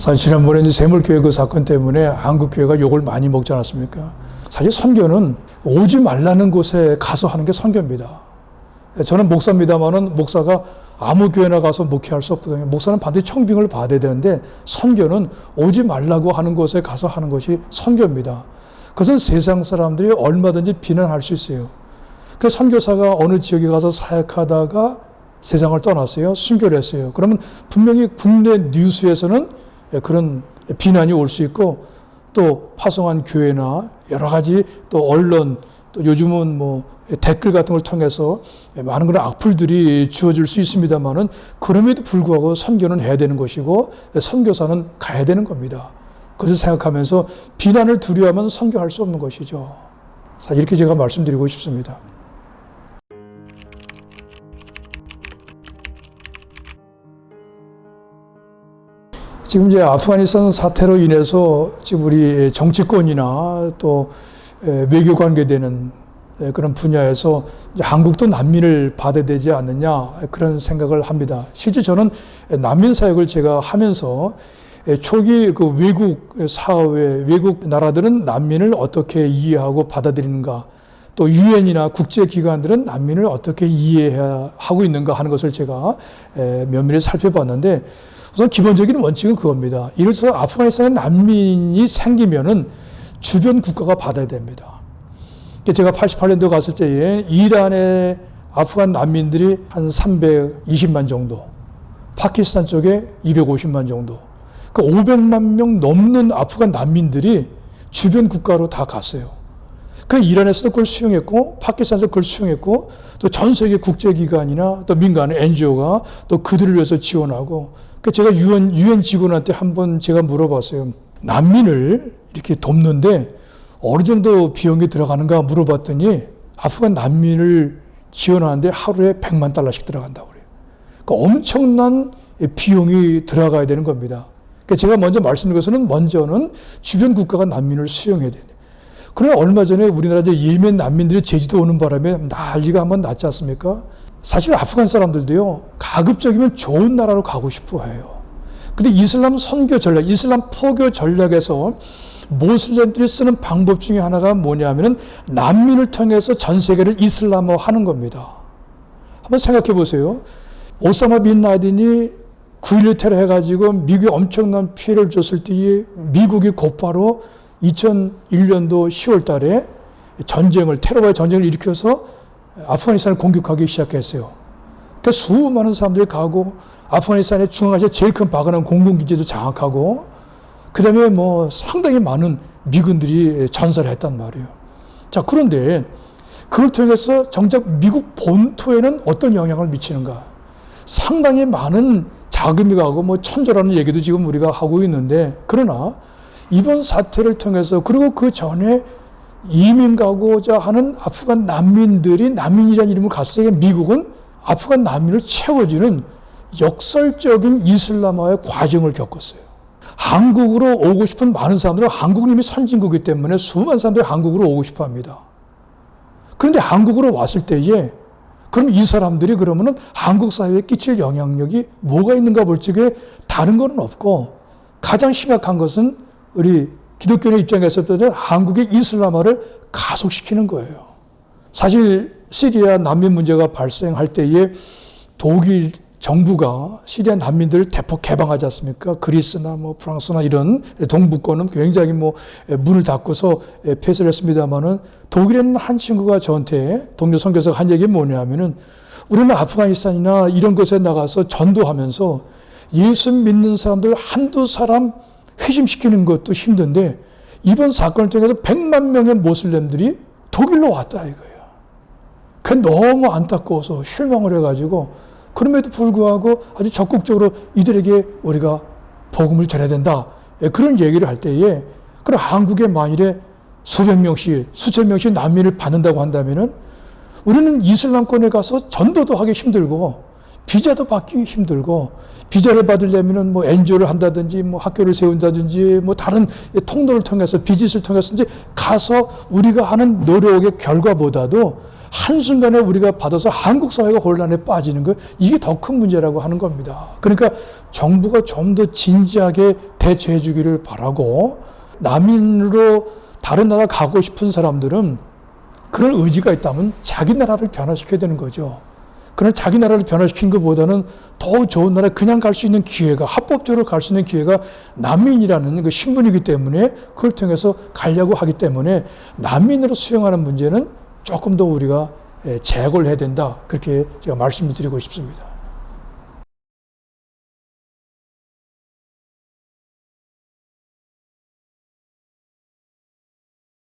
사실 지난번에 이제 세물교회 그 사건 때문에 한국교회가 욕을 많이 먹지 않았습니까? 사실 선교는 오지 말라는 곳에 가서 하는 게 선교입니다. 저는 목사입니다만은 목사가 아무 교회나 가서 목회할 수 없거든요. 목사는 반드시 청빙을 받아야 되는데 선교는 오지 말라고 하는 곳에 가서 하는 것이 선교입니다. 그것은 세상 사람들이 얼마든지 비난할 수 있어요. 그 선교사가 어느 지역에 가서 사역하다가 세상을 떠났어요. 순교를 했어요. 그러면 분명히 국내 뉴스에서는 그런 비난이 올 수 있고 또 파송한 교회나 여러 가지 또 언론 또 요즘은 뭐 댓글 같은 걸 통해서 많은 그런 악플들이 주어질 수 있습니다만은 그럼에도 불구하고 선교는 해야 되는 것이고 선교사는 가야 되는 겁니다. 그것을 생각하면서 비난을 두려워하면 선교할 수 없는 것이죠. 이렇게 제가 말씀드리고 싶습니다. 지금 이제 아프가니스탄 사태로 인해서 지금 우리 정치권이나 또 외교 관계되는 그런 분야에서 한국도 난민을 받아야 되지 않느냐 그런 생각을 합니다. 실제 저는 난민 사역을 제가 하면서 초기 그 외국 사회, 외국 나라들은 난민을 어떻게 이해하고 받아들이는가, 또 유엔이나 국제기관들은 난민을 어떻게 이해하고 있는가 하는 것을 제가 면밀히 살펴봤는데 우선 기본적인 원칙은 그겁니다. 이를 들어서 아프가니스탄에 난민이 생기면은 주변 국가가 받아야 됩니다. 제가 88년도 갔을 때에 이란의 아프간 난민들이 한 320만 정도, 파키스탄 쪽에 250만 정도, 그 500만 명 넘는 아프간 난민들이 주변 국가로 다 갔어요. 그 이란에서도 그걸 수용했고, 파키스탄에서 그걸 수용했고, 또 전 세계 국제기관이나 또 민간의 NGO가 또 그들을 위해서 지원하고, 제가 유엔 직원한테 한번 제가 물어봤어요. 난민을 이렇게 돕는데 어느 정도 비용이 들어가는가 물어봤더니 아프간 난민을 지원하는데 하루에 100만 달러씩 들어간다고 그래요. 그러니까 엄청난 비용이 들어가야 되는 겁니다. 그러니까 제가 먼저 말씀드린 것은 먼저는 주변 국가가 난민을 수용해야 돼요. 그러나 얼마 전에 우리나라 예멘 난민들이 제주도 오는 바람에 난리가 한번 났지 않습니까? 사실 아프간 사람들도요, 가급적이면 좋은 나라로 가고 싶어 해요. 근데 이슬람 선교 전략, 이슬람 포교 전략에서 모슬렘들이 쓰는 방법 중에 하나가 뭐냐면은 난민을 통해서 전 세계를 이슬람화 하는 겁니다. 한번 생각해 보세요. 오사마 빈 라덴이 9.11 테러 해가지고 미국에 엄청난 피해를 줬을 때에 미국이 곧바로 2001년도 10월 달에 테러와의 전쟁을 일으켜서 아프가니스탄을 공격하기 시작했어요. 그러니까 수많은 사람들이 가고 아프가니스탄의 중앙아시아 제일 큰 바그란 공군기지도 장악하고 그 다음에 뭐 상당히 많은 미군들이 전사를 했단 말이에요. 자, 그런데 그걸 통해서 정작 미국 본토에는 어떤 영향을 미치는가? 상당히 많은 자금이 가고 뭐 천조라는 얘기도 지금 우리가 하고 있는데 그러나 이번 사태를 통해서 그리고 그 전에 이민 가고자 하는 아프간 난민들이 난민이라는 이름을 갔을 때 미국은 아프간 난민을 채워주는 역설적인 이슬람화의 과정을 겪었어요. 한국으로 오고 싶은 많은 사람들은 한국은 이미 선진국이기 때문에 수많은 사람들이 한국으로 오고 싶어 합니다. 그런데 한국으로 왔을 때에 그럼 이 사람들이 그러면은 한국 사회에 끼칠 영향력이 뭐가 있는가 볼 적에 다른 건 없고 가장 심각한 것은 우리 기독교인의 입장에서 보면 한국의 이슬람화를 가속시키는 거예요. 사실 시리아 난민 문제가 발생할 때에 독일 정부가 시리아 난민들을 대폭 개방하지 않습니까? 그리스나 뭐 프랑스나 이런 동북권은 굉장히 뭐 문을 닫고서 폐쇄를 했습니다만은 독일에 있는 한 친구가 저한테 동료 선교사가 한 얘기 뭐냐면은 우리는 아프가니스탄이나 이런 곳에 나가서 전도하면서 예수 믿는 사람들 한두 사람 회심시키는 것도 힘든데 이번 사건을 통해서 100만 명의 모슬렘들이 독일로 왔다 이거예요. 그게 너무 안타까워서 실망을 해가지고 그럼에도 불구하고 아주 적극적으로 이들에게 우리가 복음을 전해야 된다. 그런 얘기를 할 때에 그럼 한국에 만일에 수백 명씩 수천 명씩 난민을 받는다고 한다면은 우리는 이슬람권에 가서 전도도 하기 힘들고 비자도 받기 힘들고 비자를 받으려면은 뭐 NGO를 한다든지 뭐 학교를 세운다든지 뭐 다른 통로를 통해서 비즈니스를 통해서 이제 가서 우리가 하는 노력의 결과보다도 한순간에 우리가 받아서 한국 사회가 혼란에 빠지는 것, 이게 더 큰 문제라고 하는 겁니다. 그러니까 정부가 좀 더 진지하게 대처해 주기를 바라고, 난민으로 다른 나라 가고 싶은 사람들은 그런 의지가 있다면 자기 나라를 변화시켜야 되는 거죠. 그러나 자기 나라를 변화시키는 것보다는 더 좋은 나라에 그냥 갈 수 있는 기회가, 합법적으로 갈 수 있는 기회가 난민이라는 그 신분이기 때문에 그걸 통해서 가려고 하기 때문에 난민으로 수용하는 문제는 조금 더 우리가 제약을 해야 된다. 그렇게 제가 말씀을 드리고 싶습니다.